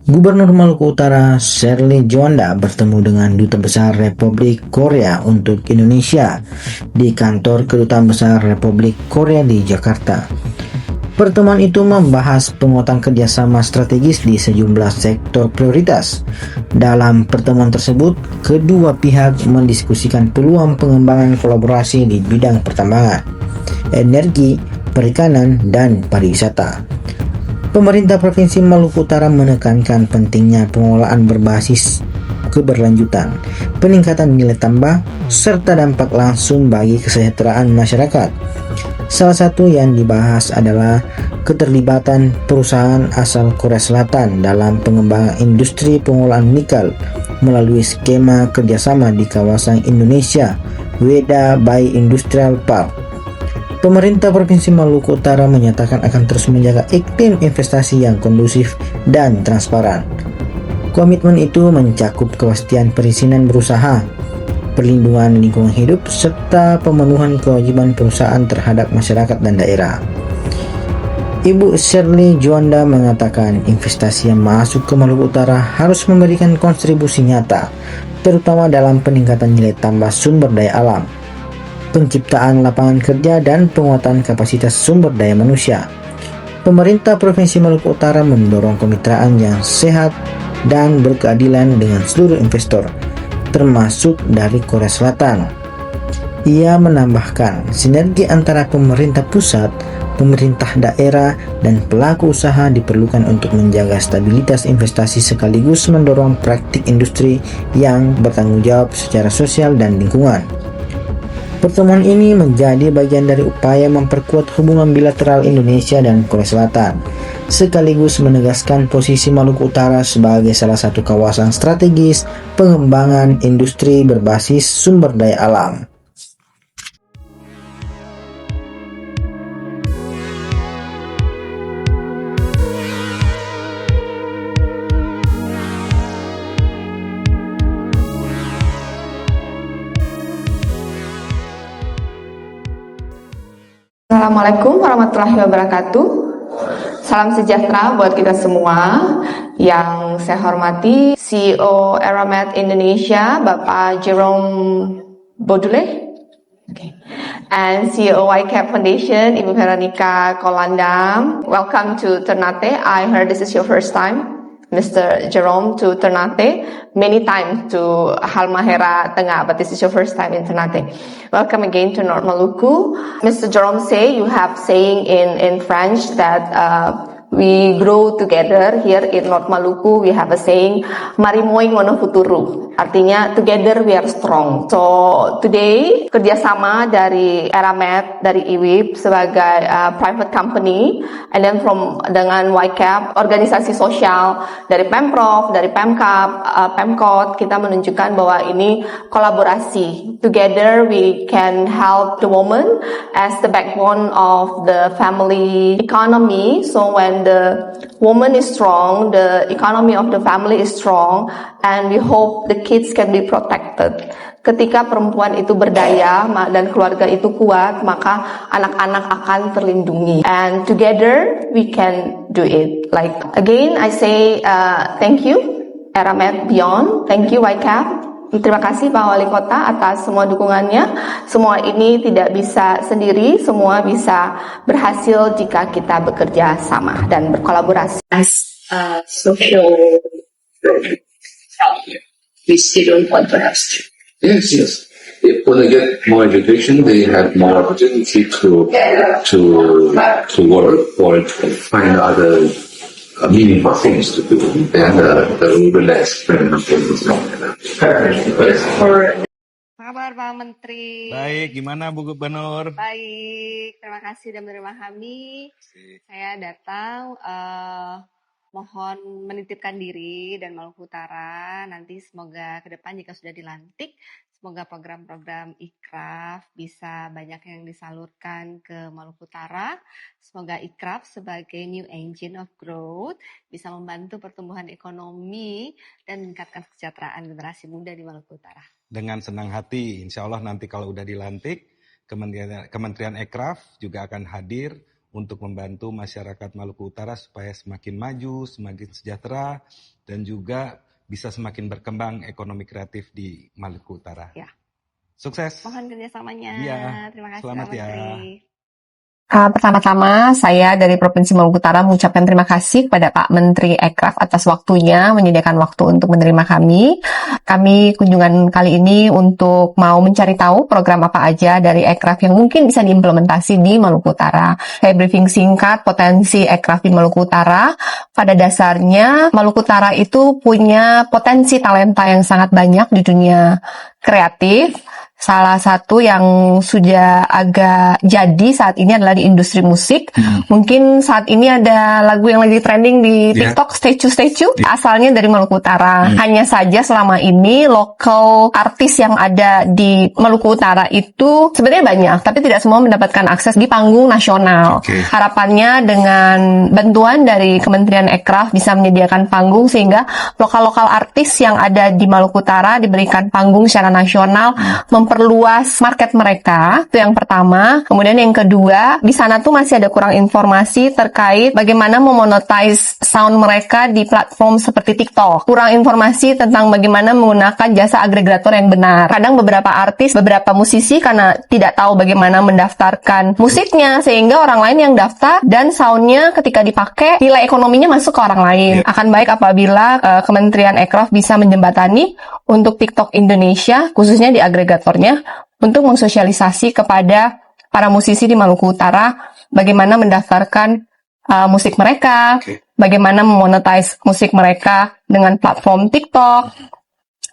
Gubernur Maluku Utara Shirley Juanda bertemu dengan Duta Besar Republik Korea untuk Indonesia di kantor Kedutaan Besar Republik Korea di Jakarta. Pertemuan itu membahas penguatan kerjasama strategis di sejumlah sektor prioritas. Dalam pertemuan tersebut, kedua pihak mendiskusikan peluang pengembangan kolaborasi di bidang pertambangan, energi, perikanan, dan pariwisata. Pemerintah Provinsi Maluku Utara menekankan pentingnya pengelolaan berbasis keberlanjutan, peningkatan nilai tambah, serta dampak langsung bagi kesejahteraan masyarakat. Salah satu yang dibahas adalah keterlibatan perusahaan asal Korea Selatan dalam pengembangan industri pengolahan nikel melalui skema kerjasama di kawasan Indonesia Weda Bay Industrial Park. Pemerintah Provinsi Maluku Utara menyatakan akan terus menjaga iklim investasi yang kondusif dan transparan. Komitmen itu mencakup kepastian perizinan berusaha, perlindungan lingkungan hidup, serta pemenuhan kewajiban perusahaan terhadap masyarakat dan daerah. Ibu Shirley Juanda mengatakan investasi yang masuk ke Maluku Utara harus memberikan kontribusi nyata, terutama dalam peningkatan nilai tambah sumber daya alam, penciptaan lapangan kerja, dan penguatan kapasitas sumber daya manusia. Pemerintah Provinsi Maluku Utara mendorong kemitraan yang sehat dan berkeadilan dengan seluruh investor, termasuk dari Korea Selatan. Ia menambahkan, sinergi antara pemerintah pusat, pemerintah daerah, dan pelaku usaha diperlukan untuk menjaga stabilitas investasi sekaligus mendorong praktik industri yang bertanggung jawab secara sosial dan lingkungan. Pertemuan ini menjadi bagian dari upaya memperkuat hubungan bilateral Indonesia dan Korea Selatan, sekaligus menegaskan posisi Maluku Utara sebagai salah satu kawasan strategis pengembangan industri berbasis sumber daya alam. Assalamualaikum warahmatullahi wabarakatuh. Salam sejahtera buat kita semua. Yang saya hormati CEO Eramet Indonesia, Bapak Jerome Bodule, and CEO YCAP Foundation, Ibu Veronica Kolandam. Welcome to Ternate. I heard this is your first time, Mr. Jerome, to Ternate. Many times to Halmahera Tengah, but this is your first time in Ternate. Welcome again to North Maluku. Mr. Jerome say, you have saying in French that we grow together here in North Maluku. We have a saying, Marimoing Wono Futuru. Artinya, together we are strong. So, today, kerjasama dari Eramet, dari IWIP sebagai private company, and then dengan YCAP, organisasi sosial, dari Pemprov, dari Pemkap, Pemkot, kita menunjukkan bahwa ini kolaborasi. Together we can help the woman as the backbone of the family economy. So when the woman is strong, the economy of the family is strong, and we hope the kids can be protected. Ketika perempuan itu berdaya dan keluarga itu kuat, maka anak-anak akan terlindungi. And together we can do it. Like again, I say thank you, Eramet Beyond. Thank you, YCAP. Terima kasih Pak Wali Kota atas semua dukungannya. Semua ini tidak bisa sendiri, semua bisa berhasil jika kita bekerja sama dan berkolaborasi. As a social help, we still don't want to have to. Yes. When they get more education, they have more opportunity to work or to find other meaningful things to do, and they will relax when Kabar Pak Menteri. Baik, gimana Bu Gubernur? Baik, terima kasih sudah menerima kami. Saya datang mohon menitipkan diri dan Maluku Utara. Nanti semoga ke depan jika sudah dilantik, semoga program-program Ikraf bisa banyak yang disalurkan ke Maluku Utara. Semoga Ikraf sebagai new engine of growth bisa membantu pertumbuhan ekonomi dan meningkatkan kesejahteraan generasi muda di Maluku Utara. Dengan senang hati, insya Allah nanti kalau udah dilantik, Kementerian Ekraf juga akan hadir untuk membantu masyarakat Maluku Utara supaya semakin maju, semakin sejahtera, dan juga bisa semakin berkembang ekonomi kreatif di Maluku Utara. Ya. Sukses. Mohon kerjasamanya. Iya. Terima kasih Selamat Pak ya. Menteri. Pertama-tama saya dari Provinsi Maluku Utara mengucapkan terima kasih kepada Pak Menteri Ekraf atas waktunya menyediakan waktu untuk menerima kami. Kami kunjungan kali ini untuk mau mencari tahu program apa aja dari Ekraf yang mungkin bisa diimplementasi di Maluku Utara. Saya briefing singkat potensi Ekraf di Maluku Utara. Pada dasarnya Maluku Utara itu punya potensi talenta yang sangat banyak di dunia kreatif. Salah satu yang sudah agak jadi saat ini adalah di industri musik. Mungkin saat ini ada lagu yang lagi trending di TikTok, Statue, asalnya dari Maluku Utara. Hanya saja selama ini lokal artis yang ada di Maluku Utara itu sebenarnya banyak, tapi tidak semua mendapatkan akses di panggung nasional. Harapannya dengan bantuan dari Kementerian Ekraf bisa menyediakan panggung sehingga lokal-lokal artis yang ada di Maluku Utara diberikan panggung secara nasional, memperluas market mereka. Itu yang pertama. Kemudian yang kedua, di sana tuh masih ada kurang informasi terkait bagaimana memonetize sound mereka di platform seperti TikTok. Kurang informasi tentang bagaimana menggunakan jasa agregator yang benar. Kadang beberapa artis, beberapa musisi karena tidak tahu bagaimana mendaftarkan musiknya, sehingga orang lain yang daftar dan soundnya ketika dipakai nilai ekonominya masuk ke orang lain. Akan baik apabila Kementerian Ekraf bisa menjembatani untuk TikTok Indonesia, khususnya di agregatornya, untuk mensosialisasi kepada para musisi di Maluku Utara bagaimana mendaftarkan musik mereka, bagaimana memonetize musik mereka dengan platform TikTok,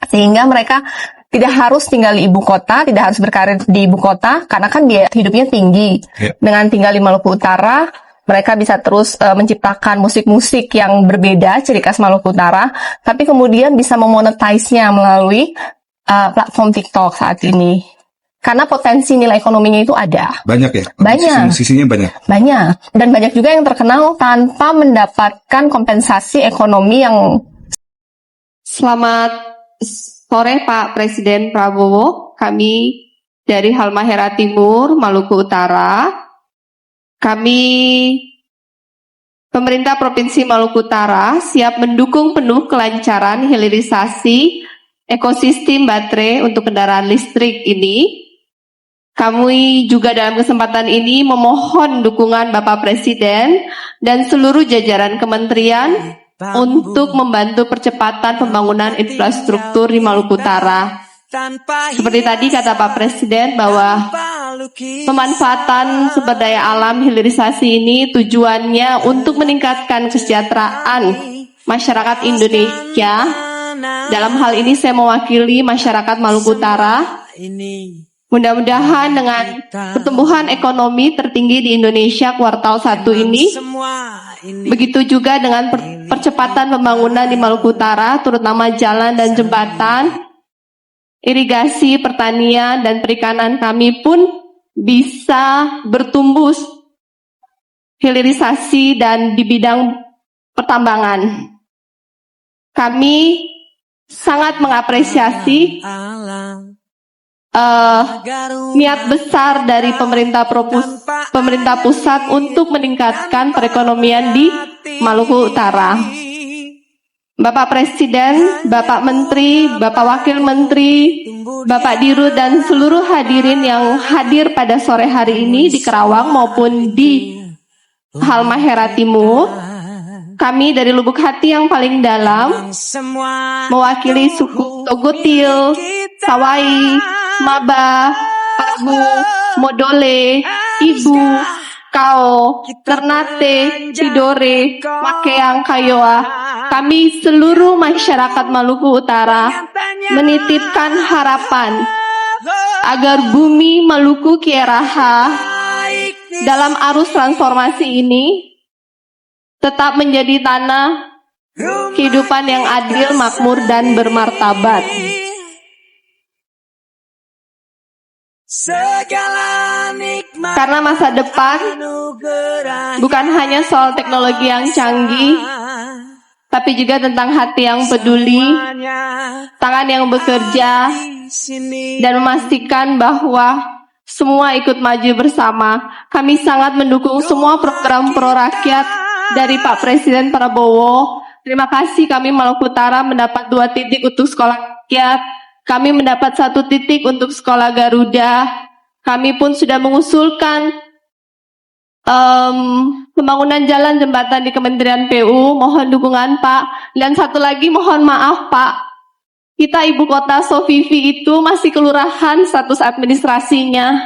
sehingga mereka tidak harus tinggal di ibu kota, tidak harus berkarir di ibu kota, karena kan biaya hidupnya tinggi. Dengan tinggal di Maluku Utara, mereka bisa terus menciptakan musik-musik yang berbeda, ciri khas Maluku Utara, tapi kemudian bisa memonetize-nya melalui platform TikTok saat ini. Karena potensi nilai ekonominya itu ada. Banyak ya? Banyak. Musisinya banyak? Banyak. Dan banyak juga yang terkenal tanpa mendapatkan kompensasi ekonomi yang... Selamat sore Pak Presiden Prabowo. Kami dari Halmahera Timur, Maluku Utara. Kami, pemerintah Provinsi Maluku Utara, siap mendukung penuh kelancaran hilirisasi ekosistem baterai untuk kendaraan listrik ini. Kami juga dalam kesempatan ini memohon dukungan Bapak Presiden dan seluruh jajaran kementerian untuk membantu percepatan pembangunan infrastruktur di Maluku Utara. Seperti tadi kata Pak Presiden bahwa pemanfaatan sumber daya alam hilirisasi ini tujuannya untuk meningkatkan kesejahteraan masyarakat Indonesia. Dalam hal ini saya mewakili masyarakat Maluku Utara. Mudah-mudahan dengan pertumbuhan ekonomi tertinggi di Indonesia kuartal 1 ini, begitu juga dengan percepatan pembangunan di Maluku Utara, terutama jalan dan jembatan, irigasi, pertanian, dan perikanan kami pun bisa bertumbuh hilirisasi dan di bidang pertambangan. Kami sangat mengapresiasi niat besar dari pemerintah pusat untuk meningkatkan perekonomian di Maluku Utara. Bapak Presiden, Bapak Menteri, Bapak Wakil Menteri, Bapak Dirut, dan seluruh hadirin yang hadir pada sore hari ini di Kerawang maupun di Halmahera Timur. Kami dari lubuk hati yang paling dalam mewakili suku Togotil, Sawai, Maba, Pagu, Modole, Ibu, Kao, Ternate, Tidore, Makeang, Kayoa. Kami seluruh masyarakat Maluku Utara menitipkan harapan agar bumi Maluku Kieraha dalam arus transformasi ini tetap menjadi tanah kehidupan yang adil, makmur, dan bermartabat. Karena masa depan bukan hanya soal teknologi yang canggih, tapi juga tentang hati yang peduli, tangan yang bekerja, dan memastikan bahwa semua ikut maju bersama. Kami sangat mendukung semua program pro rakyat dari Pak Presiden Prabowo. Terima kasih, kami Maluku Utara mendapat 2 titik untuk sekolah rakyat. Kami mendapat 1 titik untuk sekolah Garuda. Kami pun sudah mengusulkan pembangunan jalan jembatan di Kementerian PU. Mohon dukungan Pak. Dan satu lagi, mohon maaf Pak, kita ibu kota Sofifi itu masih kelurahan status administrasinya.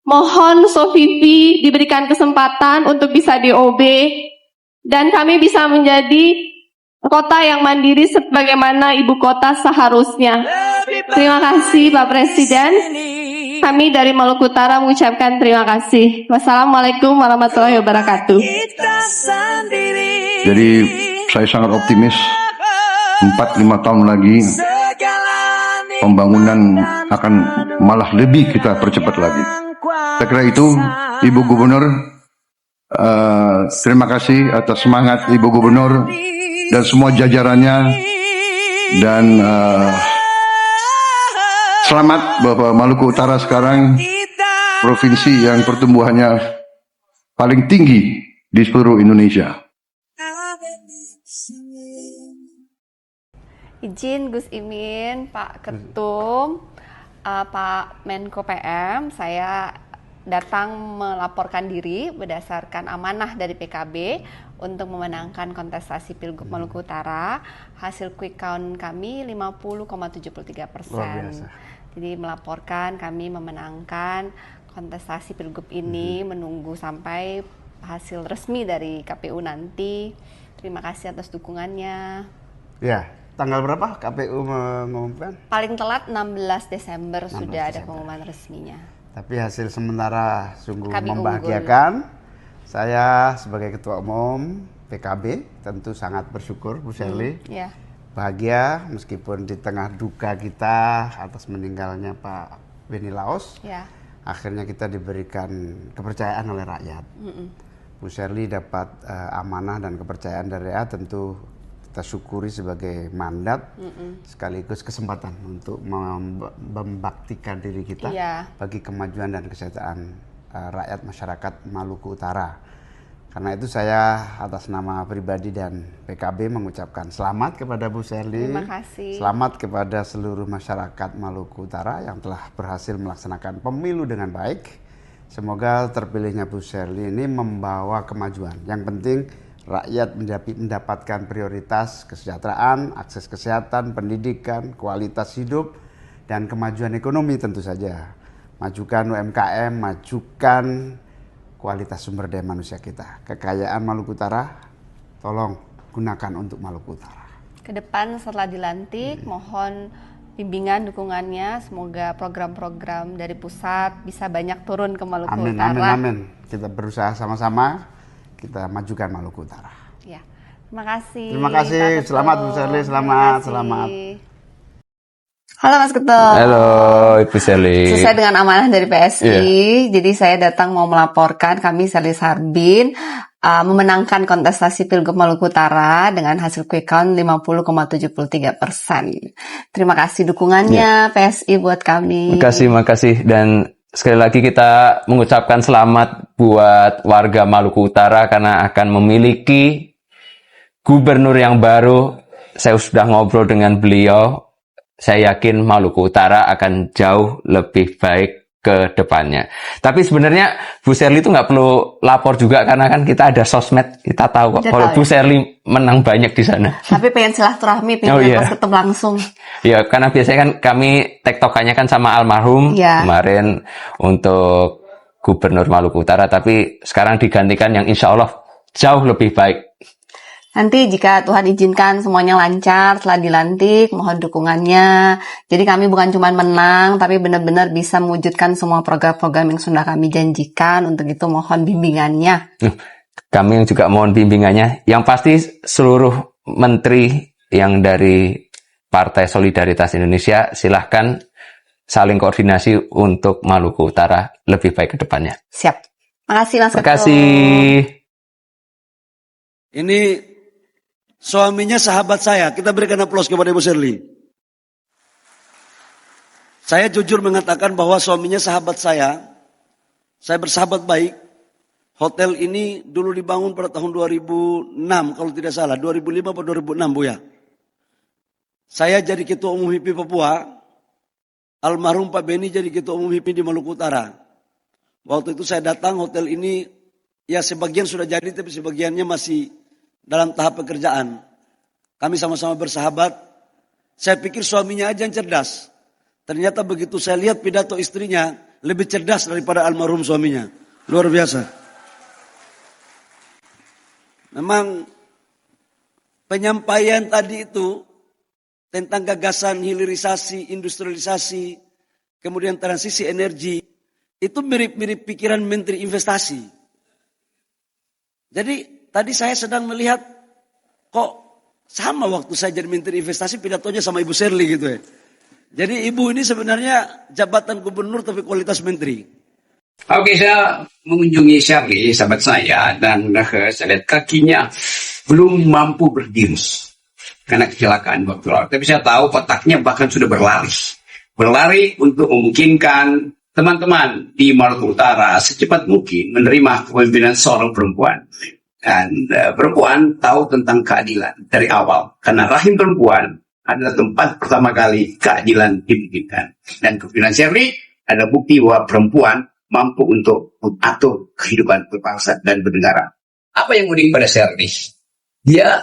Mohon Sofifi diberikan kesempatan untuk bisa DOB dan kami bisa menjadi kota yang mandiri sebagaimana ibu kota seharusnya. Terima kasih Pak Presiden. Kami dari Maluku Utara mengucapkan terima kasih. Wassalamualaikum warahmatullahi wabarakatuh. Jadi saya sangat optimis 4-5 tahun lagi pembangunan akan malah lebih kita percepat lagi. Saya kira itu Ibu Gubernur, terima kasih atas semangat Ibu Gubernur dan semua jajarannya, dan selamat bahwa Maluku Utara sekarang provinsi yang pertumbuhannya paling tinggi di seluruh Indonesia. Izin Gus Imin, Pak Ketum, Pak Menko PM, saya datang melaporkan diri berdasarkan amanah dari PKB untuk memenangkan kontestasi Pilgub Maluku Utara. Hasil quick count kami 50,73%. Jadi melaporkan kami memenangkan kontestasi Pilgub ini, menunggu sampai hasil resmi dari KPU nanti. Terima kasih atas dukungannya. Ya, tanggal berapa KPU mengumumkan? Paling telat 16 Desember 16 sudah ada Desember. pengumuman resminya. Tapi hasil sementara sungguh Kami membahagiakan. Saya sebagai Ketua Umum PKB tentu sangat bersyukur, Bu Sherly. Ya. Bahagia meskipun di tengah duka kita atas meninggalnya Pak Beni Laos. Ya. Akhirnya kita diberikan kepercayaan oleh rakyat. Bu Sherly dapat amanah dan kepercayaan dari rakyat, tentu kita syukuri sebagai mandat sekaligus kesempatan untuk membaktikan diri kita bagi kemajuan dan kesejahteraan rakyat masyarakat Maluku Utara. Karena itu saya atas nama pribadi dan PKB mengucapkan selamat kepada Bu Sherly. Terima kasih. Selamat kepada seluruh masyarakat Maluku Utara yang telah berhasil melaksanakan pemilu dengan baik. Semoga terpilihnya Bu Sherly ini membawa kemajuan. Yang penting rakyat mendapatkan prioritas kesejahteraan, akses kesehatan, pendidikan, kualitas hidup, dan kemajuan ekonomi tentu saja. Majukan UMKM, majukan kualitas sumber daya manusia kita. Kekayaan Maluku Utara, tolong gunakan untuk Maluku Utara. Kedepan setelah dilantik, mohon bimbingan, dukungannya. Semoga program-program dari pusat bisa banyak turun ke Maluku Utara. Amin. Kita berusaha sama-sama. Kita majukan Maluku Utara. Ya, terima kasih. Terima kasih. Selamat Bu Sherly, selamat. Halo Mas Ketum. Halo Ibu Sherly. Sesuai dengan amanah dari PSI, jadi saya datang mau melaporkan kami Sherly Sarbin memenangkan kontestasi Pilgub Maluku Utara dengan hasil quick count 50,73%. Terima kasih dukungannya PSI buat kami. Makasih. Dan sekali lagi kita mengucapkan selamat buat warga Maluku Utara karena akan memiliki gubernur yang baru. Saya sudah ngobrol dengan beliau. Saya yakin Maluku Utara akan jauh lebih baik ke depannya. Tapi sebenarnya Bu Sherly itu nggak perlu lapor juga karena kan kita ada sosmed. Kita tahu kok kalau Bu Sherly menang banyak di sana. Tapi pengen silaturahmi, pengen pas ketemu langsung. Ya, karena biasanya kan kami tektokannya kan sama almarhum kemarin untuk Gubernur Maluku Utara, tapi sekarang digantikan yang insya Allah jauh lebih baik. Nanti jika Tuhan izinkan semuanya lancar setelah dilantik, mohon dukungannya. Jadi kami bukan cuma menang, tapi benar-benar bisa mewujudkan semua program-program yang sudah kami janjikan. Untuk itu mohon bimbingannya. Kami juga mohon bimbingannya. Yang pasti seluruh menteri yang dari Partai Solidaritas Indonesia silahkan saling koordinasi untuk Maluku Utara lebih baik ke depannya. Siap. Makasih Mas Ketum. Makasih. Ini suaminya sahabat saya. Kita berikan aplaus kepada Ibu Sherly. Saya jujur mengatakan bahwa suaminya sahabat saya. saya bersahabat baik. Hotel ini dulu dibangun pada tahun 2006 kalau tidak salah, 2005 atau 2006 Buya. Saya jadi ketua umum HIPMI Papua, almarhum Pak Beni jadi ketua umum HIPMI di Maluku Utara. Waktu itu saya datang, hotel ini ya sebagian sudah jadi tapi sebagiannya masih dalam tahap pekerjaan. Kami sama-sama bersahabat. Saya pikir suaminya aja yang cerdas. Ternyata begitu saya lihat pidato istrinya lebih cerdas daripada almarhum suaminya. Luar biasa. Memang penyampaian tadi itu tentang gagasan hilirisasi, industrialisasi, kemudian transisi energi, itu mirip-mirip pikiran Menteri Investasi. Jadi tadi saya sedang melihat kok sama waktu saya jadi Menteri Investasi pidatonya sama Ibu Shirley gitu ya. Jadi Ibu ini sebenarnya jabatan gubernur tapi kualitas menteri. Oke, saya mengunjungi Shirley, sahabat saya, dan saya lihat kakinya belum mampu berdiri karena kecelakaan waktu lalu. Tapi saya tahu otaknya bahkan sudah berlari untuk memungkinkan teman-teman di Maluku Utara secepat mungkin menerima kepemimpinan seorang perempuan. Dan perempuan tahu tentang keadilan dari awal, karena rahim perempuan adalah tempat pertama kali keadilan dimungkinkan. Dan kepemimpinan Shirley ada bukti bahwa perempuan mampu untuk mengatur kehidupan berbangsa dan bernegara. Apa yang unik pada Shirley? Dia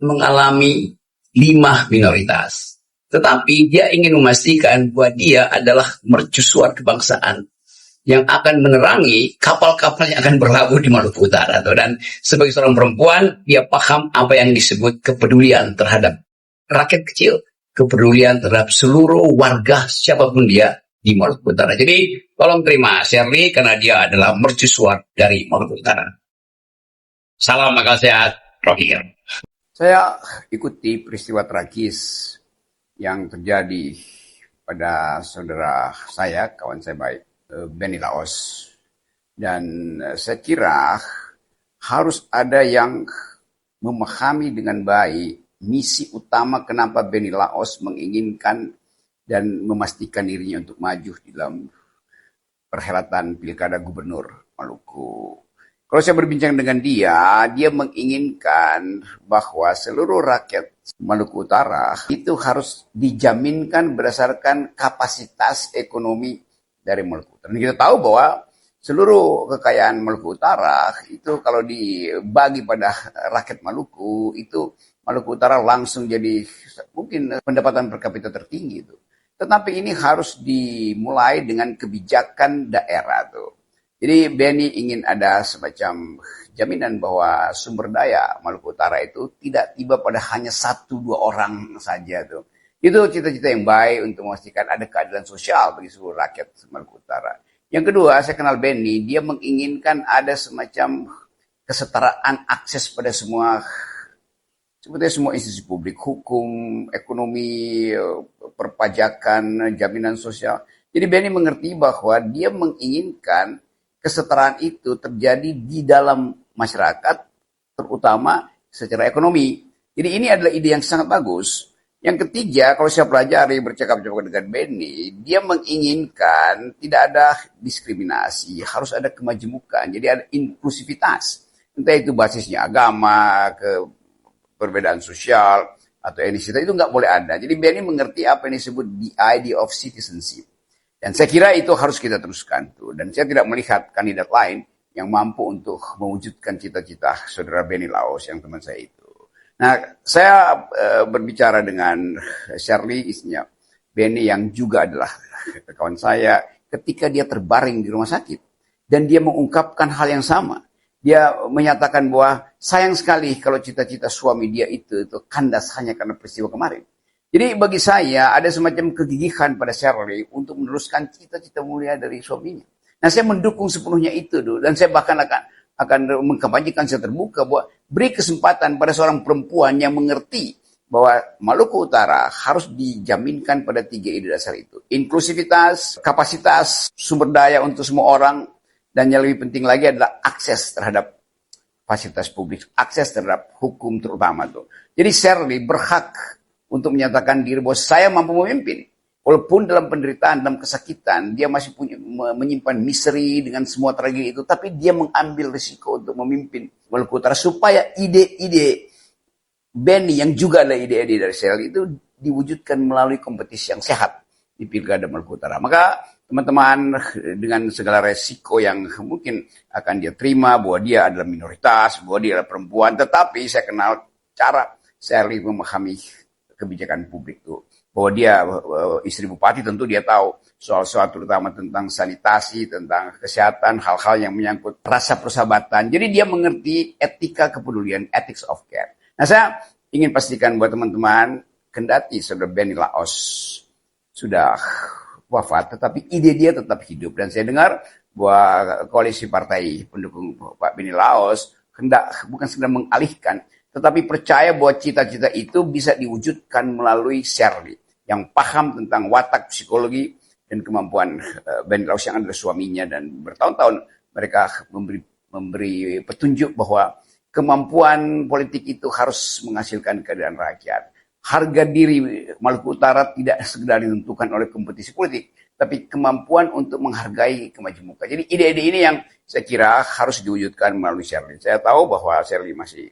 mengalami 5 minoritas. Tetapi dia ingin memastikan bahwa dia adalah mercusuar kebangsaan yang akan menerangi kapal-kapal yang akan berlabuh di Maluku Utara. Dan sebagai seorang perempuan, dia paham apa yang disebut kepedulian terhadap rakyat kecil, kepedulian terhadap seluruh warga siapapun dia di Maluku Utara. Jadi tolong terima Shirley karena dia adalah mercusuar dari Maluku Utara. Salam akal sehat, Rohir. Saya ikuti peristiwa tragis yang terjadi pada saudara saya, kawan saya baik, Beni Laos. Dan saya kira harus ada yang memahami dengan baik misi utama kenapa Beni Laos menginginkan dan memastikan dirinya untuk maju di dalam perhelatan pilkada gubernur Maluku. Kalau saya berbincang dengan dia menginginkan bahwa seluruh rakyat Maluku Utara itu harus dijaminkan berdasarkan kapasitas ekonomi dari Maluku Utara. Dan kita tahu bahwa seluruh kekayaan Maluku Utara itu kalau dibagi pada rakyat Maluku, itu Maluku Utara langsung jadi mungkin pendapatan per kapita tertinggi itu. Tetapi ini harus dimulai dengan kebijakan daerah tuh. Jadi Beni ingin ada semacam jaminan bahwa sumber daya Maluku Utara itu tidak tiba pada hanya 1-2 orang saja tuh. Itu cita-cita yang baik untuk memastikan ada keadilan sosial bagi seluruh rakyat Maluku Utara. Yang kedua, saya kenal Beni, dia menginginkan ada semacam kesetaraan akses pada sebetulnya semua institusi publik, hukum, ekonomi, perpajakan, jaminan sosial. Jadi Beni mengerti bahwa dia menginginkan kesetaraan itu terjadi di dalam masyarakat, terutama secara ekonomi. Jadi ini adalah ide yang sangat bagus. Yang ketiga, kalau saya pelajari bercakap-cakap dengan Beni, dia menginginkan tidak ada diskriminasi, harus ada kemajemukan, jadi ada inklusivitas. Entah itu basisnya agama, perbedaan sosial, atau etnisitas, itu nggak boleh ada. Jadi Beni mengerti apa yang disebut the idea of citizenship. Dan saya kira itu harus kita teruskan tuh. Dan saya tidak melihat kandidat lain yang mampu untuk mewujudkan cita-cita saudara Beni Laos yang teman saya itu. Nah, saya berbicara dengan Shirley, istrinya Beni yang juga adalah kawan saya, ketika dia terbaring di rumah sakit. Dan dia mengungkapkan hal yang sama. Dia menyatakan bahwa sayang sekali kalau cita-cita suami dia itu kandas hanya karena peristiwa kemarin. Jadi bagi saya ada semacam kegigihan pada Shirley untuk meneruskan cita-cita mulia dari suaminya. Nah, saya mendukung sepenuhnya itu dulu, dan saya bahkan akan mengkampanyekan secara terbuka bahwa beri kesempatan pada seorang perempuan yang mengerti bahwa Maluku Utara harus dijaminkan pada 3 ide dasar itu. Inklusivitas, kapasitas, sumber daya untuk semua orang, dan yang lebih penting lagi adalah akses terhadap fasilitas publik, akses terhadap hukum terutama tuh. Jadi Shirley berhak untuk menyatakan diri bahwa saya mampu memimpin. Walaupun dalam penderitaan, dalam kesakitan, dia masih menyimpan misteri dengan semua tragedi itu, tapi dia mengambil risiko untuk memimpin Maluku Utara supaya ide-ide Benny yang juga adalah ide-ide dari Sel itu diwujudkan melalui kompetisi yang sehat di Pilkada Maluku Utara. Maka teman-teman, dengan segala resiko yang mungkin akan dia terima, bahwa dia adalah minoritas, bahwa dia adalah perempuan, tetapi saya kenal cara Sherly memahami kebijakan publik itu. Bahwa dia istri bupati, tentu dia tahu soal-soal terutama tentang sanitasi, tentang kesehatan, hal-hal yang menyangkut rasa persahabatan. Jadi dia mengerti etika kepedulian, ethics of care. Nah, saya ingin pastikan buat teman-teman, kendati Saudara Benny Laos sudah wafat, tetapi ide dia tetap hidup. Dan saya dengar bahwa koalisi partai pendukung Pak Benny Laos bukan sedang mengalihkan, tetapi percaya bahwa cita-cita itu bisa diwujudkan melalui Sherly yang paham tentang watak psikologi dan kemampuan Benny Laos yang adalah suaminya, dan bertahun-tahun mereka memberi petunjuk bahwa kemampuan politik itu harus menghasilkan keadaan rakyat. Harga diri Maluku Utara tidak sekedar ditentukan oleh kompetisi politik, tapi kemampuan untuk menghargai kemajemukan. Jadi ide-ide ini yang saya kira harus diwujudkan melalui Sherly. Saya tahu bahwa Sherly masih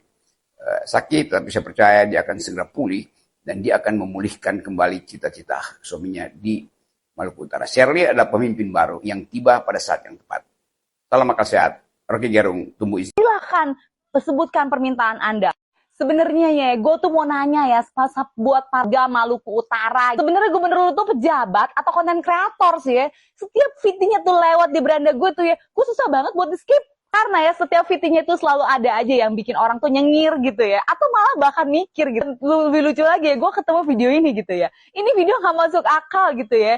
sakit, tapi saya percaya dia akan segera pulih dan dia akan memulihkan kembali cita-cita suaminya di Maluku Utara. Sherly adalah pemimpin baru yang tiba pada saat yang tepat. Salam akal sehat. Rocky Gerung, tumbuh isi. Silahkan sebutkan permintaan Anda. Sebenarnya ya, gue tuh mau nanya ya, buat warga Maluku Utara. Sebenarnya gubernur lu tuh pejabat atau konten kreator sih ya. Setiap fitnya tuh lewat di beranda gue tuh ya, gue susah banget buat di skip. Karena ya setiap fitnya itu selalu ada aja yang bikin orang tuh nyengir gitu ya. Atau malah bahkan mikir gitu. Lebih lucu lagi ya, gue ketemu video ini gitu ya. Ini video gak masuk akal gitu ya.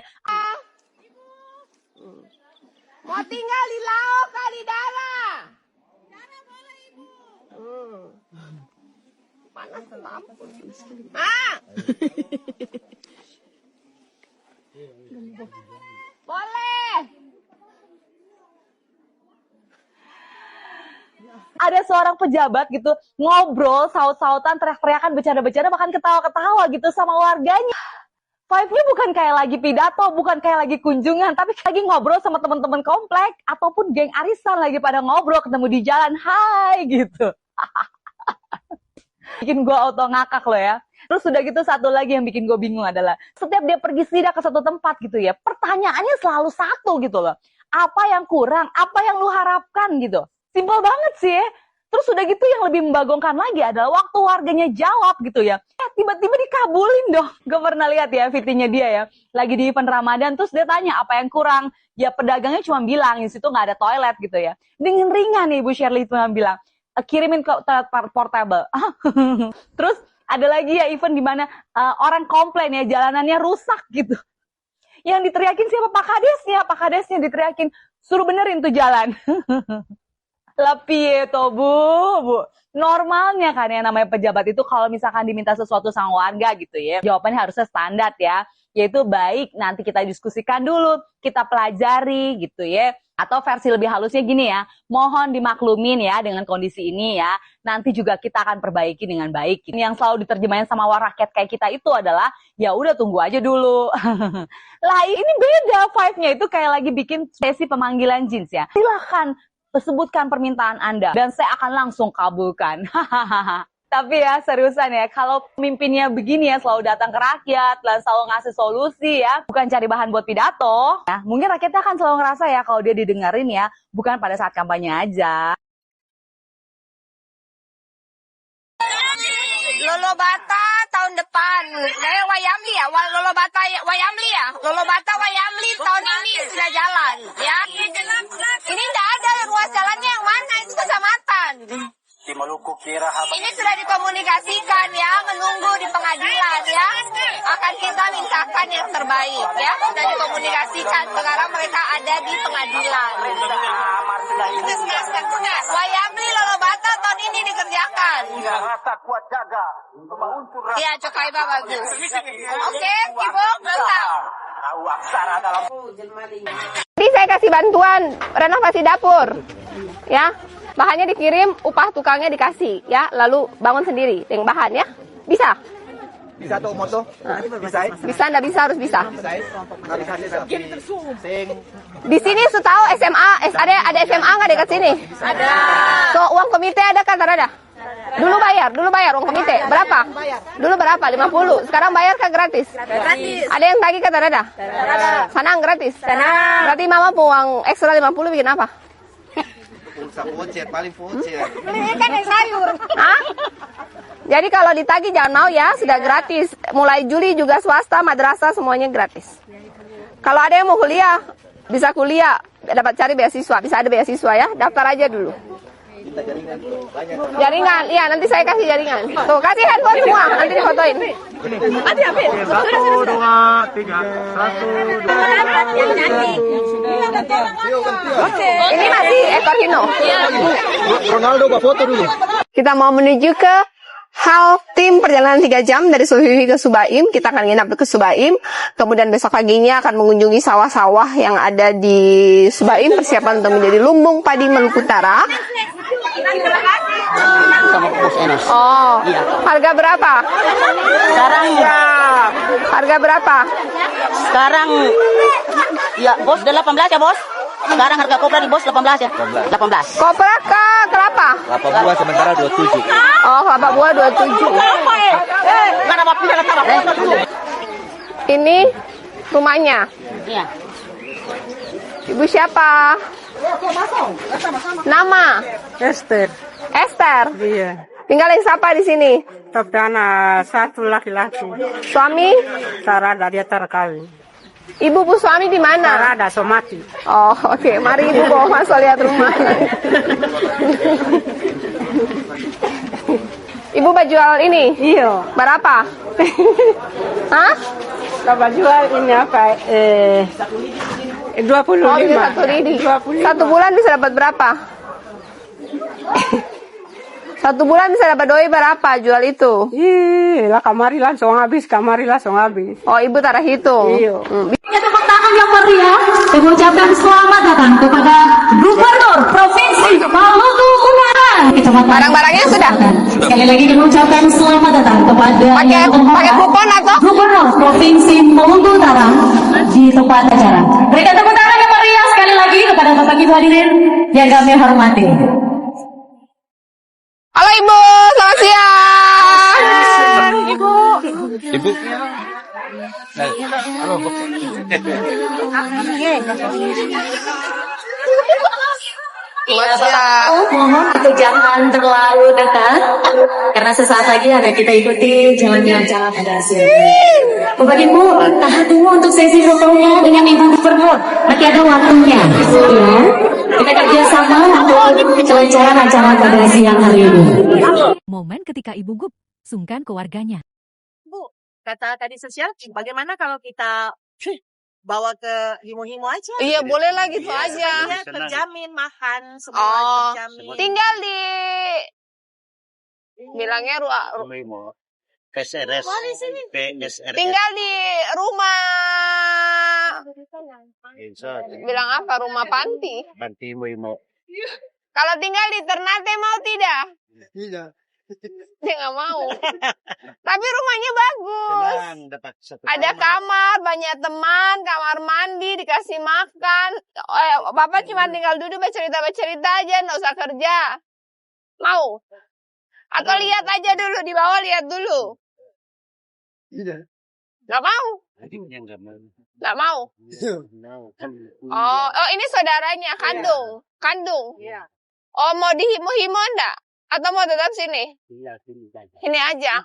Mau tinggal di laut kali darah. Panas kenapa? Boleh. Ada seorang pejabat gitu ngobrol, saut-sautan, teriak-teriakan, bercanda-bercanda, bahkan ketawa-ketawa gitu sama warganya. Vibe-nya bukan kayak lagi pidato, bukan kayak lagi kunjungan, tapi lagi ngobrol sama teman-teman komplek ataupun geng arisan lagi pada ngobrol, ketemu di jalan, hai gitu. Bikin gue auto ngakak loh ya. Terus udah gitu satu lagi yang bikin gue bingung adalah setiap dia pergi sidak ke satu tempat gitu ya, pertanyaannya selalu satu gitu loh. Apa yang kurang? Apa yang lu harapkan gitu? Simpel banget sih ya. Terus udah gitu yang lebih membagongkan lagi adalah waktu warganya jawab gitu ya. Tiba-tiba dikabulin dong. Gue pernah lihat ya videonya dia ya. Lagi di event Ramadan terus dia tanya apa yang kurang. Ya pedagangnya cuma bilang di situ nggak ada toilet gitu ya. Dengan ringan nih Ibu Sherly cuma bilang kirimin ke toilet portable. Terus ada lagi ya event di mana orang komplain ya jalanannya rusak gitu. Yang diteriakin siapa? Pak Kadesnya. Pak Kadesnya diteriakin suruh benerin tuh jalan. Lebih itu bu. Normalnya kan ya namanya pejabat itu kalau misalkan diminta sesuatu sama warga gitu ya, jawabannya harusnya standar ya, yaitu baik nanti kita diskusikan dulu, kita pelajari gitu ya. Atau versi lebih halusnya gini ya, mohon dimaklumin ya dengan kondisi ini ya, nanti juga kita akan perbaiki dengan baik. Yang selalu diterjemahin sama rakyat kayak kita itu adalah, ya udah tunggu aja dulu. Lah ini beda vibe-nya, itu kayak lagi bikin sesi pemanggilan jeans ya. Silahkan sebutkan permintaan Anda dan saya akan langsung kabulkan. Tapi ya seriusan ya, kalau pemimpinnya begini ya selalu datang ke rakyat dan selalu ngasih solusi ya, bukan cari bahan buat pidato. Nah, mungkin rakyatnya akan selalu ngerasa ya kalau dia didengerin ya, bukan pada saat kampanye aja. Lolobata tahun depan. Wayamli ya, Lolobata Wayamli ya. Lolobata Wayamli tahun ini sudah jalan ya. Ini enggak ada ruas jalannya yang mana, itu kecamatan. Di Maluku kira ini sudah dikomunikasikan ya, menunggu di pengadilan ya. Akan kita mintakan yang terbaik ya. Sudah dikomunikasikan, sekarang mereka ada di pengadilan. Wayamli Lolobata tahun ini dikerjakan. Rasa kuat jaga. Ya, Cokaima bagus. Oke, Ibu, mantap. Tahu aksara dalam. Jadi saya kasih bantuan renovasi dapur, ya. Bahannya dikirim, upah tukangnya dikasih, ya. Lalu bangun sendiri dengan bahan, ya. Bisa. Bisa tuh moto? Bisa? Bisa, nggak bisa, harus bisa. Gini Di sini setahu SMA, ada SMA nggak dekat sini? Ada. So, uang komite ada kan? Ada. Dulu bayar uang komite. Berapa? Dulu berapa? 50. Sekarang bayar kan gratis? Gratis. Ada yang lagi kan? Ada. Sana gratis. Berarti mama uang ekstra 50 bikin apa? paling voucher. Beli ikan dan sayur. Hah? Jadi kalau ditagih jangan mau ya, sudah gratis. Mulai Juli juga swasta, madrasah semuanya gratis. Kalau ada yang mau kuliah, bisa kuliah, dapat cari beasiswa, bisa ada beasiswa ya, daftar aja dulu. Jaringan, iya nanti saya kasih jaringan. Tuh, kasih handphone semua, nanti difotoin. Nanti ambil. 1, 2, 3. 1, 2, 3. Ini masih ekor kino. Ronaldo, Pak, foto dulu. Kita mau menuju ke Health Team, perjalanan 3 jam dari Sofifi ke Subaim. Kita akan nginap ke Subaim. Kemudian besok paginya akan mengunjungi sawah-sawah yang ada di Subaim. Persiapan untuk menjadi lumbung padi Maluku Utara. Oh, harga berapa? Sekarang Harga berapa? sekarang ya bos 18 ya bos. Sekarang harga kopra di bos 18 ya. 18. Kopra ke kelapa? Kelapa buah sementara 27. Oh, kelapa buah 27. Ini rumahnya. Iya. Ibu siapa? Nama? Esther. Esther. Iya. Tinggalin siapa di sini? Tapi anak satu laki-laki. Suami? Sarada dia terkawin. Ibu bu suami di mana? Sarada somati. Oh, oke. Mari ibu bawa masuk lihat rumah. Ibu mau jual ini? Iya. Berapa? Hah? Coba jual ini apa? 25. Oh, bisa 1 Satu bulan bisa dapat berapa? 1 bulan bisa dapat doi berapa jual itu? Lah kamari langsung habis. Oh, ibu taruh hitung. Iya. Tepuk tangan yang meriah mengucapkan selamat datang kepada Gubernur Provinsi Maluku Utara. Barang-barangnya sudah. Sekali lagi mengucapkan selamat datang kepada pakai kupon atau Gubernur Provinsi Maluku Utara di tempat acara. Berikan tepuk tangan yang meriah sekali lagi kepada Bapak Ibu hadirin yang kami hormati. Halo Ibu, selamat siang. Ibu. Halo. Mohon untuk jangan terlalu dekat karena sesaat lagi akan kita ikuti jalannya acara pada hasilnya. Bapak Ibu, tahan dulu untuk sesi fotonya dengan Ibu Gubernur. Nanti ada waktunya. Ya. Kita kerjasama untuk kelancaran acara pada siang hari ini. Momen ketika Ibu Gub sungkan ke warganya. Bu, kata tadi sosial, bagaimana kalau kita bawa ke himo-himo aja? Iya, boleh lah gitu aja. Iya, terjamin makan semua terjamin. Tinggal di bilangnya PSRS. Tinggal di rumah. Bilang apa? Rumah panti. Panti mau. Kalau tinggal di Ternate mau tidak? Tidak. Dia nggak mau. Tapi rumahnya bagus. Dapat satu ada kamar, banyak teman, kamar mandi, dikasih makan. Bapak cuma tinggal duduk bercerita aja, nggak usah kerja. Mau? Atau lihat aja dulu, di bawah lihat dulu. Tidak. Nggak mau? Nggak mau? Oh, ini saudaranya, kandung. Iya. Oh, mau dihimo-himo enggak? Atau mau tetap sini? Iya, sini aja. Sini aja.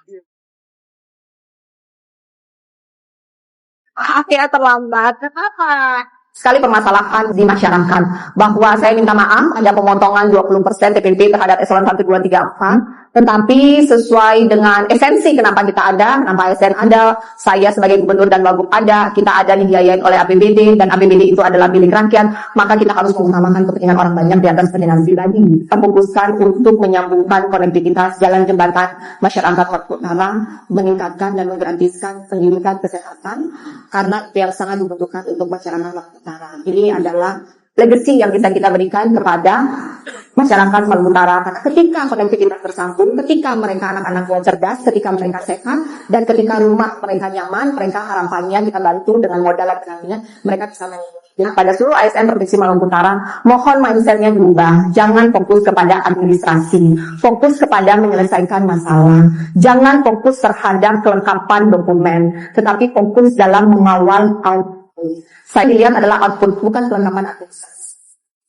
Akhirnya terlambat. Kenapa? Sekali permasalahan di masyarakat bahwa saya minta maaf ada pemotongan 20% TPP terhadap eselon 1, 2, 3, 4, tetapi sesuai dengan esensi kenapa kita ada, kenapa ASN ada, saya sebagai gubernur dan wagub ada, kita ada dibiayain oleh APBD dan APBD itu adalah milik rakyat, maka kita harus mengutamakan kepentingan orang banyak di atas kepentingan pribadi. Kita fokuskan untuk menyambungkan konektivitas jalan jembatan masyarakat Maluku Utara, meningkatkan dan menggratiskan pendidikan kesehatan karena itu yang sangat dibutuhkan untuk masyarakat Maluku Utara. Ini adalah legacy yang bisa kita berikan kepada masyarakat Maluku Utara. Karena ketika konektivitas tersambung, ketika mereka anak-anaknya cerdas, ketika mereka sehat, dan ketika rumah mereka nyaman, mereka harapannya kita bantu dengan modal dan tenaganya, mereka bisa mengikuti. Nah, pada seluruh ASN Provinsi Maluku Utara, mohon mindset-nya berubah. Jangan fokus kepada administrasi, fokus kepada menyelesaikan masalah. Jangan fokus terhadap kelengkapan dokumen, tetapi fokus dalam mengawal output. Saya lihat adalah output, bukan kelengkapan administrasi.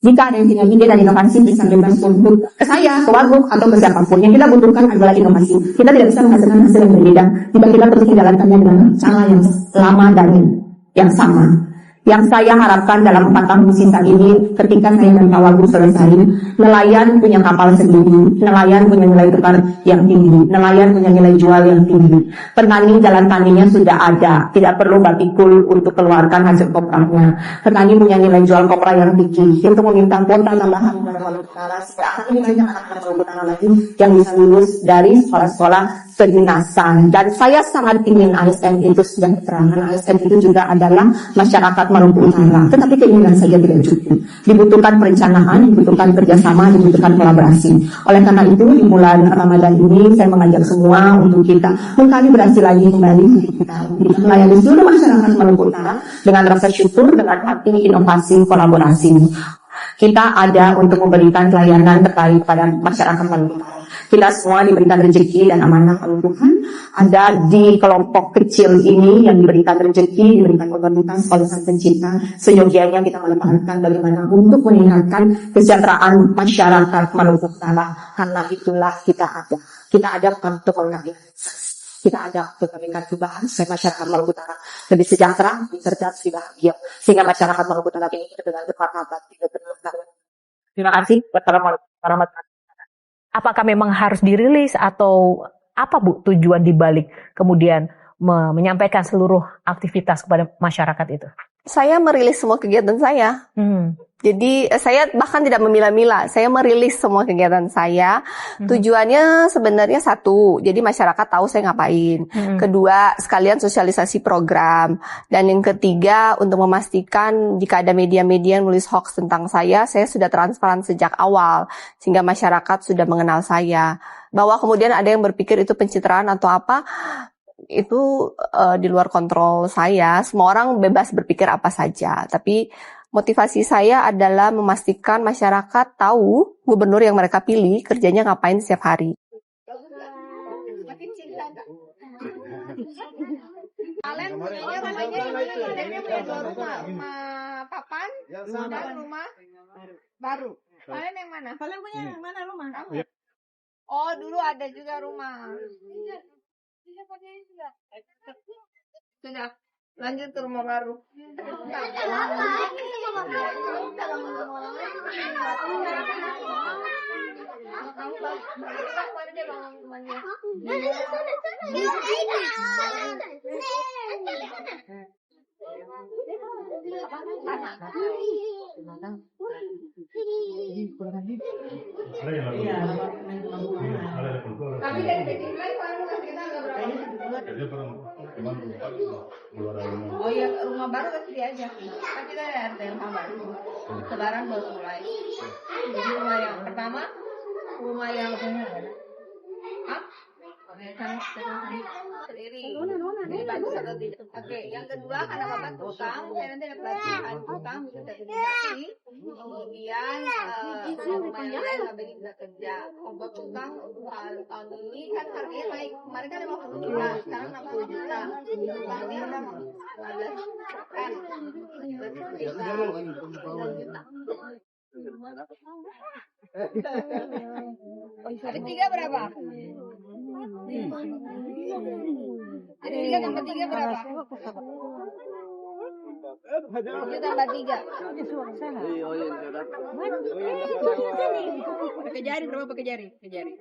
Jika ada yang punya ide dan inovasi, bisa bebas untuk ke saya, ke Wagub, atau ke siapapun. Yang kita butuhkan adalah inovasi. Kita tidak bisa menghasilkan hasil yang berbeda jika kita terus menjalankannya dengan cara yang lama dan yang sama. Yang saya harapkan dalam 4 tahun sisa ini, ketika saya dan Pak Wagub selesai, nelayan punya kapal sendiri, nelayan punya nilai tukar yang tinggi, nelayan punya nilai jual yang tinggi. Petani jalan taninya sudah ada, tidak perlu batikul untuk keluarkan hasil kopranya. Petani punya nilai jual kopra yang tinggi, untuk meminta kuota tambahan dari Maluku Utara, supaya akan lebih banyak anak-anak Maluku Utara lagi yang bisa lulus dari sekolah-sekolah kedinasan. Dan saya sangat ingin ASN itu sejahtera, karena ASN itu juga adalah masyarakat Maluku Utara. Tetapi keinginan saja tidak cukup. Dibutuhkan perencanaan, dibutuhkan kerjasama, dibutuhkan kolaborasi. Oleh karena itu, di bulan Ramadan ini, saya mengajak semua untuk kita mengkalibrasi lagi kembali untuk kita melayani seluruh masyarakat Maluku Utara dengan rasa syukur, dengan hati inovasi, kolaborasi. Kita ada untuk memberikan pelayanan terkait pada masyarakat Maluku Utara. Kita semua diberikan rezeki dan amanah oleh Tuhan. Ada di kelompok kecil ini yang diberikan rezeki, diberikan otoritas oleh Sang Pencipta. Seyogianya kita memanfaatkan bagaimana untuk meningkatkan kesejahteraan masyarakat Maluku Utara. Karena itulah kita ada. Kita ada bukan untuk mengorganisasi. Kita ada untuk memberikan perubahan supaya masyarakat Maluku Utara lebih sejahtera, lebih cerdas, lebih bahagia. Sehingga masyarakat Maluku Utara ini dengan bermartabat, tidak bermartabat. Terima kasih. Wassalamualaikum warahmatullahi wabarakatuh. Apakah memang harus dirilis atau apa Bu tujuan dibalik kemudian menyampaikan seluruh aktivitas kepada masyarakat itu? Saya merilis semua kegiatan saya. Jadi saya bahkan tidak memilah-milah. Saya merilis semua kegiatan saya. Tujuannya sebenarnya satu, jadi masyarakat tahu saya ngapain. Kedua, sekalian sosialisasi program. Dan yang ketiga, untuk memastikan jika ada media-media yang nulis hoax tentang saya sudah transparan sejak awal. Sehingga masyarakat sudah mengenal saya. Bahwa kemudian ada yang berpikir itu pencitraan atau apa, itu di luar kontrol saya. Semua orang bebas berpikir apa saja. Tapi motivasi saya adalah memastikan masyarakat tahu gubernur yang mereka pilih kerjanya ngapain setiap hari. Kalian punya rumahnya ini punya 2 rumah, rumah papan dan rumah baru. Kalian yang mana? Kalian punya yang mana rumah? Kamu? Oh, dulu ada juga rumah. Sudah. Lanjut ke rumah baru. Tapi dari Beijing lain kita nggak berapa. Oh iya, rumah baru kasih dia aja. Kan kita ada RT rumah baru. Lebaran baru mulai. Jadi rumah yang pertama, rumah yang sendiri. Oke, yang kedua karena bapak tukang, saya nanti ada pelatihan tukang bisa sertifikasi. Kemudian rumah yang lain nggak bisa kerja. Obat tukang tahun ini kan harganya naik. Kemarin kan 50 juta, sekarang 60 juta. Tukangnya udah 15%. Jadi 3 berapa? Jadi 3 tambah 3 berapa? 7 tambah 3. Pakai jari berapa? Pakai jari? Pakai jari,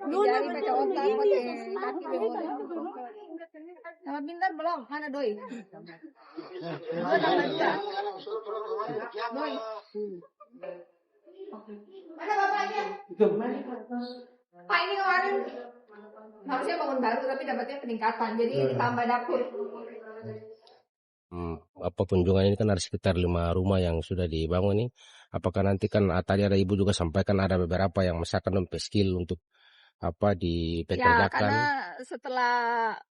pakai otak, pakai kaki boleh. Sama pintar belum? Mana doi? Doi. Mana bapaknya? Pak ini kemarin harusnya bangun baru tapi dapatnya peningkatan, jadi ditambah dapur. Apa kunjungan ini kan ada sekitar 5 rumah yang sudah dibangun nih. Apakah nanti kan tadi ada ibu juga sampaikan ada beberapa yang misalkan skill untuk Ya, dipekerjakan. karena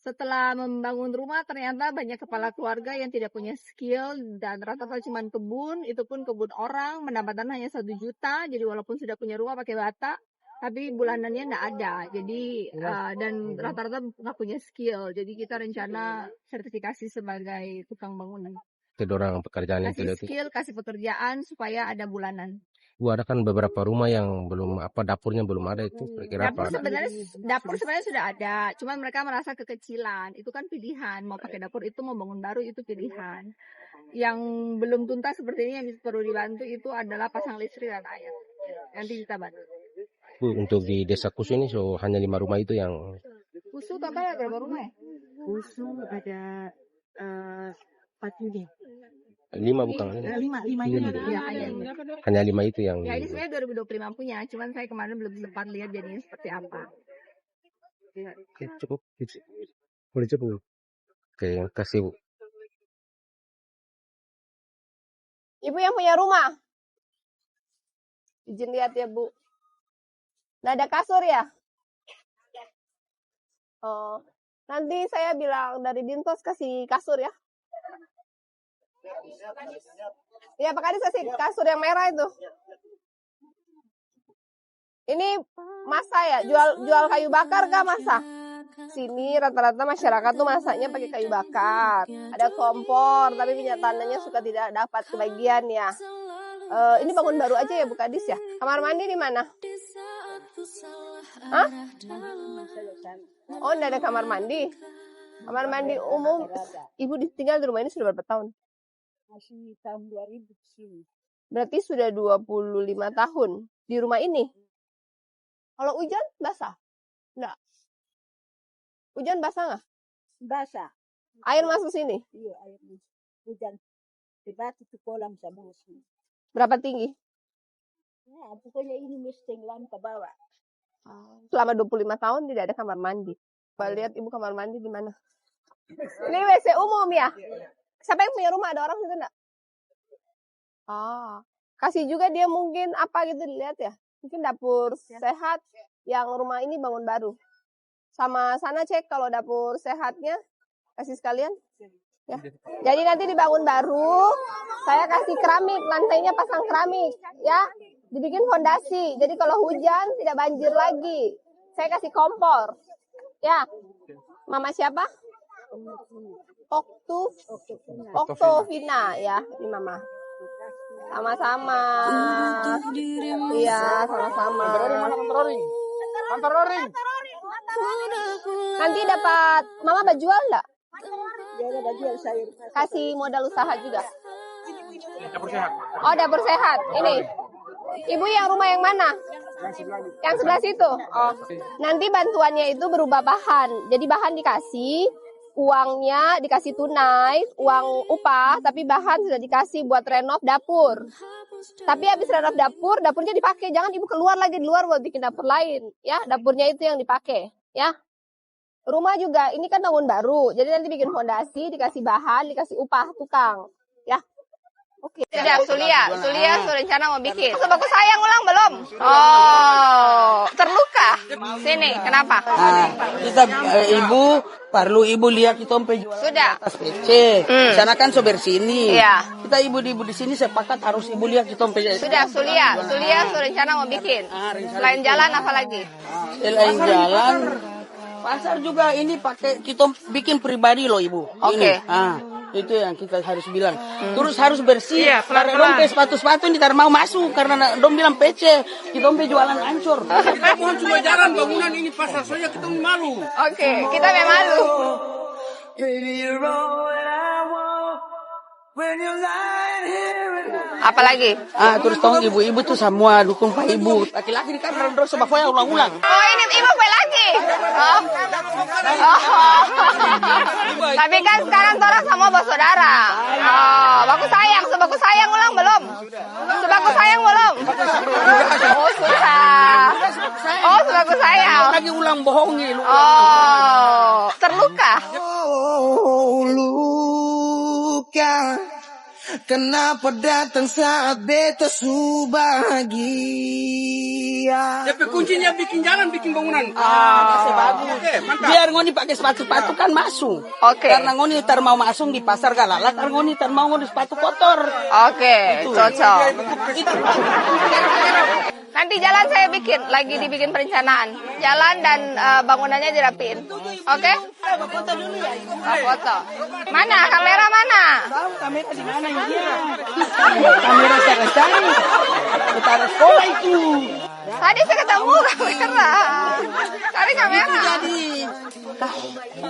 setelah membangun rumah ternyata banyak kepala keluarga yang tidak punya skill dan rata-rata cuma kebun, itu pun kebun orang, pendapatan hanya 1 juta, jadi walaupun sudah punya rumah pakai bata, tapi bulanannya nggak ada. Jadi dan rata-rata nggak punya skill. Jadi kita rencana sertifikasi sebagai tukang bangunan. Itu orang pekerjaan Kasih itu. skill, kasih pekerjaan supaya ada bulanan. Bu, ada kan beberapa rumah yang belum dapurnya belum ada itu kira-kira Dapur apa? sebenarnya sudah ada, cuman mereka merasa kekecilan. Itu kan pilihan, mau pakai dapur itu mau bangun baru itu pilihan. Yang belum tuntas seperti ini yang perlu dibantu itu adalah pasang listrik dan air. Nanti kita bantu. Bu, untuk di desa Kusu ini hanya 5 rumah itu yang Kusu total ada berapa rumah ya? Kusu ada 4 unit. 5 bukan? 5 Iya, unit. iya. Ya, Hanya 5 itu yang Ya ini sebenarnya 2025 punya, cuman saya kemarin belum sempat lihat jadinya seperti apa. cukup. Boleh cukup. Oke, kasih Bu. Ibu yang punya rumah. Izin lihat ya, Bu. Nah, ada kasur ya? Oh, nanti saya bilang dari Dintos kasih kasur ya. Ya, Pak Kadis kasih kasur yang merah itu. Ini masa ya? Jual kayu bakar kah masa? Sini rata-rata masyarakat tuh masaknya pakai kayu bakar. Ada kompor, tapi kenyataannya suka tidak dapat kebagian ya. Ini bangun baru aja ya Bu Kadis ya? Kamar mandi di mana? Hah? Oh, enggak ada kamar mandi. Kamar mandi umum. Ibu tinggal di rumah ini sudah berapa tahun? Masih tahun 2000 sini. Berarti sudah 25 tahun di rumah ini. Kalau hujan basah? Enggak. Hujan basah nggak? Basah. Air masuk sini? Iya, air masuk. Hujan. Tiba-tiba itu kolam sama sini. Berapa tinggi? Nah, pokoknya ini mesti ngelam ke bawah. Selama 25 tahun tidak ada kamar mandi. Coba lihat Ibu kamar mandi di mana? Ini WC umum ya? Siapa yang punya rumah? Ada orang situ enggak? Kasih juga dia mungkin apa gitu dilihat ya. Mungkin dapur sehat yang rumah ini bangun baru. Sama sana cek kalau dapur sehatnya kasih sekalian. Ya. Jadi nanti dibangun baru, saya kasih keramik, lantainya pasang keramik, ya. Dibikin fondasi. Jadi kalau hujan tidak banjir lagi. Saya kasih kompor. Ya. Mama siapa? Oktovina ya, ini Mama. Sama-sama. Iya, sama-sama. Nanti dapat Mama jual enggak? Kasih modal usaha juga. Oh, dapur sehat. Ini. Ibu yang rumah yang mana? Yang sebelah situ. Oh. Nanti bantuannya itu berupa bahan. Jadi bahan dikasih, uangnya dikasih tunai, uang upah, tapi bahan sudah dikasih buat renov dapur. Tapi habis renov dapur, dapurnya dipakai. Jangan Ibu keluar lagi di luar buat bikin dapur lain, ya. Dapurnya itu yang dipakai, ya. Rumah juga, ini kan bangun baru. Jadi nanti bikin fondasi, dikasih bahan, dikasih upah tukang, ya. Oke. Sudah, Sulia rencana mau bikin. Sebab sayang ulang belum? Oh, terluka. Sini, kenapa? Kita perlu ibu lihat kita jual Sudah. atas PC. Sana kan sober sini. Iya. Kita ibu di sini sepakat harus ibu lihat kita PC. Sudah, Sulia rencana mau bikin. Selain jalan apa lagi? Selain jalan, pasar juga ini pakai kita bikin pribadi loh ibu. Oke. Itu yang kita harus bilang. Terus harus bersih. Iya, Karena dong sepatu-sepatu ini mau masuk karena dong bilang PC. Kita jualan hancur. Kita mohon cuma jalan bangunan ini pasar saja kita malu. Oke, kita memang malu. Apa lagi? Terus tolong ibu-ibu tuh semua dukung Pak Ibu. Laki-laki kan terus sama saya ulang-ulang. Oh, ini Ibu lagi. Oh. Tapi kan sekarang orang sama bos saudara. Oh, baku sayang ulang belum? Sebaku sayang belum? Oh, susah. Oh, sebaku sayang. Lagi ulang bohongi. Oh, terluka. Oh, luka kenapa datang saat beta su bahagia. DP kuncinya bikin jalan, bikin bangunan. Masih bagus. Oke, mantap. Biar ngoni pakai sepatu-sepatu kan masuk. Oke. Karena ngoni tar mau masuk di pasar galala, tar ngoni tar mau ngoni sepatu kotor. Oke, Itu. cocok. Nanti jalan saya bikin, lagi dibikin perencanaan. Jalan dan bangunannya dirapiin. Oke? Foto dulu ya. Foto. Mana? Kamera mana? Kamera di mana ya? Kamera saya cari. Utara sekolah itu. Tadi saya ketemu kamera. Cari kamera. Itu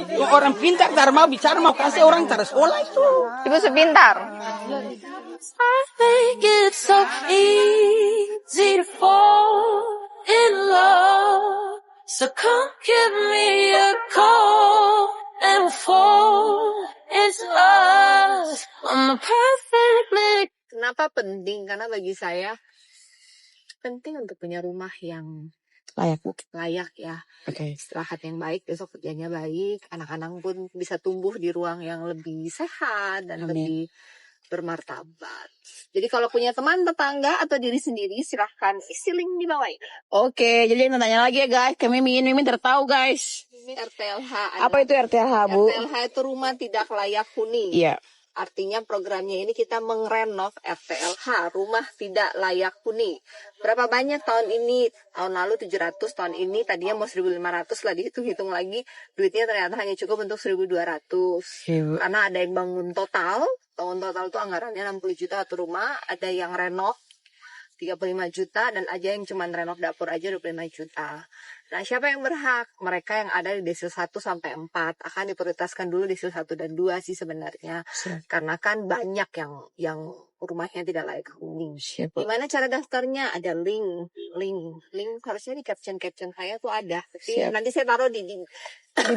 jadi orang pintar tar mau bicara mau kasih orang tar sekolah itu. Ibu sepintar. I think it's so easy to fall in love. So come give me a call and we'll fall into us on the perfect mix. Kenapa penting? Karena bagi saya penting untuk punya rumah yang layak ya. Istirahat yang baik, besok kerjanya baik, anak-anak pun bisa tumbuh di ruang yang lebih sehat dan lebih bermartabat. Jadi kalau punya teman, tetangga, atau diri sendiri, silahkan isi link di bawah ini. Oke, jadi tanya lagi ya guys, ke Mimin tertahu guys. RTLH. Apa itu RTLH, Bu? RTLH itu rumah tidak layak huni. Iya. Artinya programnya ini kita mengrenov RTLH, rumah tidak layak huni. Berapa banyak tahun ini? Tahun lalu 700, tahun ini tadinya mau 1.500 lah, dihitung-hitung lagi. Duitnya ternyata hanya cukup untuk 1.200. Karena ada yang bangun total itu anggarannya 60 juta satu rumah, ada yang renov 35 juta, dan aja yang cuma renov dapur aja 25 juta. Nah, siapa yang berhak? Mereka yang ada di desil 1 sampai 4 akan diprioritaskan dulu desil 1 dan 2 sih sebenarnya. Karena kan banyak yang rumahnya tidak layak huni. Gimana cara daftarnya? Ada link harusnya di caption saya tuh ada. Nanti saya taruh di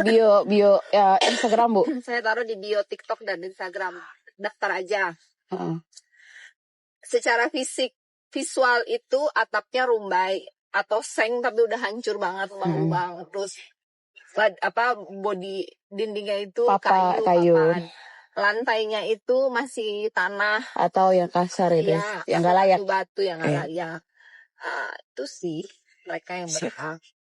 bio ya, Instagram, Bu. Saya taruh di bio TikTok dan Instagram. Daftar aja. Secara visual itu atapnya rumbai atau seng tapi udah hancur banget, lubang-lubang. Terus body dindingnya itu kayu. Lantainya itu masih tanah Atau yang kasar itu, ya, yang nggak layak. batu yang nggak layak. Itu sih mereka yang berhak.